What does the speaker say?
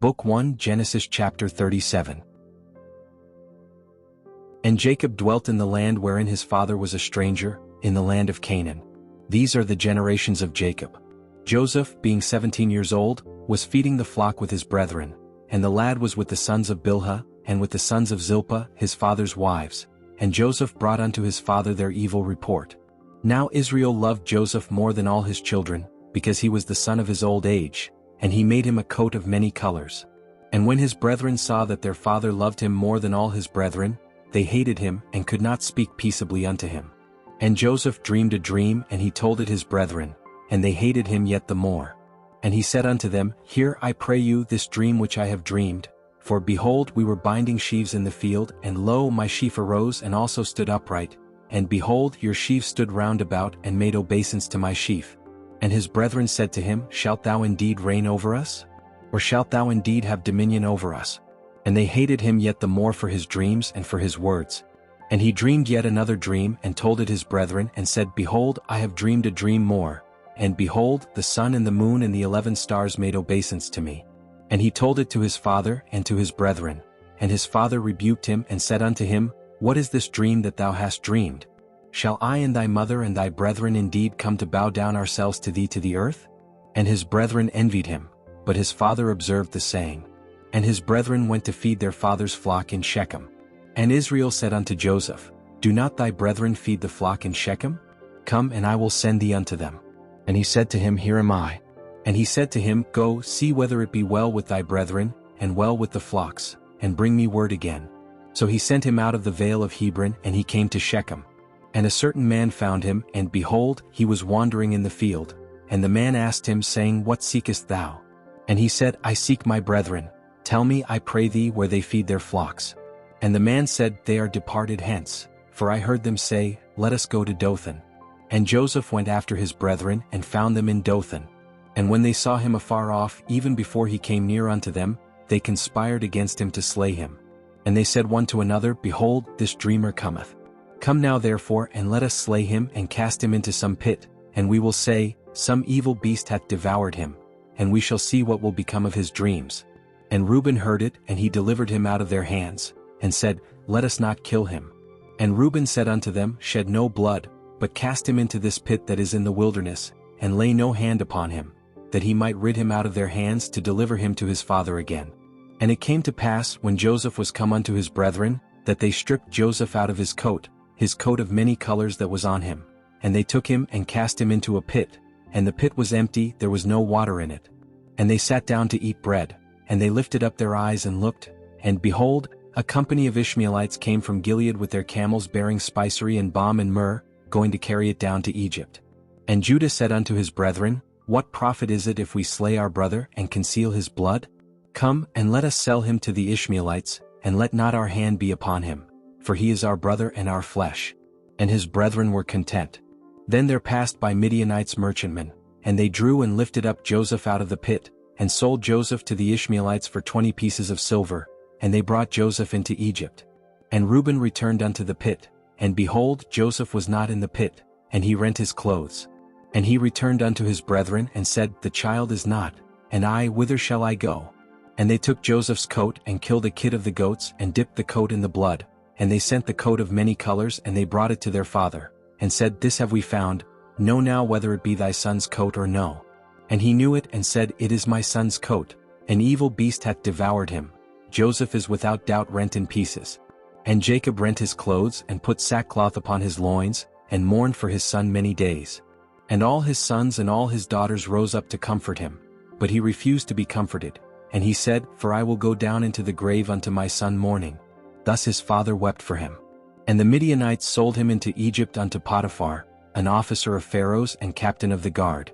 Book 1 Genesis chapter 37. And Jacob dwelt in the land wherein his father was a stranger, in the land of Canaan. These are the generations of Jacob. Joseph, being 17 years old, was feeding the flock with his brethren, and the lad was with the sons of Bilhah, and with the sons of Zilpah, his father's wives. And Joseph brought unto his father their evil report. Now Israel loved Joseph more than all his children, because he was the son of his old age, and he made him a coat of many colors. And when his brethren saw that their father loved him more than all his brethren, they hated him, and could not speak peaceably unto him. And Joseph dreamed a dream, and he told it his brethren, and they hated him yet the more. And he said unto them, Hear, I pray you, this dream which I have dreamed. For behold, we were binding sheaves in the field, and lo, my sheaf arose and also stood upright. And behold, your sheaves stood round about, and made obeisance to my sheaf. And his brethren said to him, Shalt thou indeed reign over us? Or shalt thou indeed have dominion over us? And they hated him yet the more for his dreams and for his words. And he dreamed yet another dream, and told it his brethren, and said, Behold, I have dreamed a dream more. And behold, the sun and the moon and the 11 stars made obeisance to me. And he told it to his father and to his brethren. And his father rebuked him, and said unto him, What is this dream that thou hast dreamed? Shall I and thy mother and thy brethren indeed come to bow down ourselves to thee to the earth? And his brethren envied him, but his father observed the saying. And his brethren went to feed their father's flock in Shechem. And Israel said unto Joseph, Do not thy brethren feed the flock in Shechem? Come, and I will send thee unto them. And he said to him, Here am I. And he said to him, Go, see whether it be well with thy brethren, and well with the flocks, and bring me word again. So he sent him out of the vale of Hebron, and he came to Shechem. And a certain man found him, and behold, he was wandering in the field. And the man asked him, saying, What seekest thou? And he said, I seek my brethren. Tell me, I pray thee, where they feed their flocks. And the man said, They are departed hence, for I heard them say, Let us go to Dothan. And Joseph went after his brethren, and found them in Dothan. And when they saw him afar off, even before he came near unto them, they conspired against him to slay him. And they said one to another, Behold, this dreamer cometh. Come now therefore, and let us slay him, and cast him into some pit, and we will say, Some evil beast hath devoured him, and we shall see what will become of his dreams. And Reuben heard it, and he delivered him out of their hands, and said, Let us not kill him. And Reuben said unto them, Shed no blood, but cast him into this pit that is in the wilderness, and lay no hand upon him, that he might rid him out of their hands to deliver him to his father again. And it came to pass, when Joseph was come unto his brethren, that they stripped Joseph out of his coat of many colors that was on him, and they took him and cast him into a pit, and the pit was empty, there was no water in it. And they sat down to eat bread, and they lifted up their eyes and looked, and behold, a company of Ishmaelites came from Gilead with their camels bearing spicery and balm and myrrh, going to carry it down to Egypt. And Judah said unto his brethren, What profit is it if we slay our brother and conceal his blood? Come, and let us sell him to the Ishmaelites, and let not our hand be upon him, for he is our brother and our flesh. And his brethren were content. Then there passed by Midianites merchantmen, and they drew and lifted up Joseph out of the pit, and sold Joseph to the Ishmaelites for 20 pieces of silver, and they brought Joseph into Egypt. And Reuben returned unto the pit, and behold, Joseph was not in the pit, and he rent his clothes. And he returned unto his brethren, and said, The child is not, and I, whither shall I go? And they took Joseph's coat, and killed a kid of the goats, and dipped the coat in the blood. And they sent the coat of many colors, and they brought it to their father, and said, This have we found, know now whether it be thy son's coat or no. And he knew it, and said, It is my son's coat, an evil beast hath devoured him. Joseph is without doubt rent in pieces. And Jacob rent his clothes, and put sackcloth upon his loins, and mourned for his son many days. And all his sons and all his daughters rose up to comfort him, but he refused to be comforted. And he said, For I will go down into the grave unto my son mourning. Thus his father wept for him. And the Midianites sold him into Egypt unto Potiphar, an officer of Pharaoh's and captain of the guard.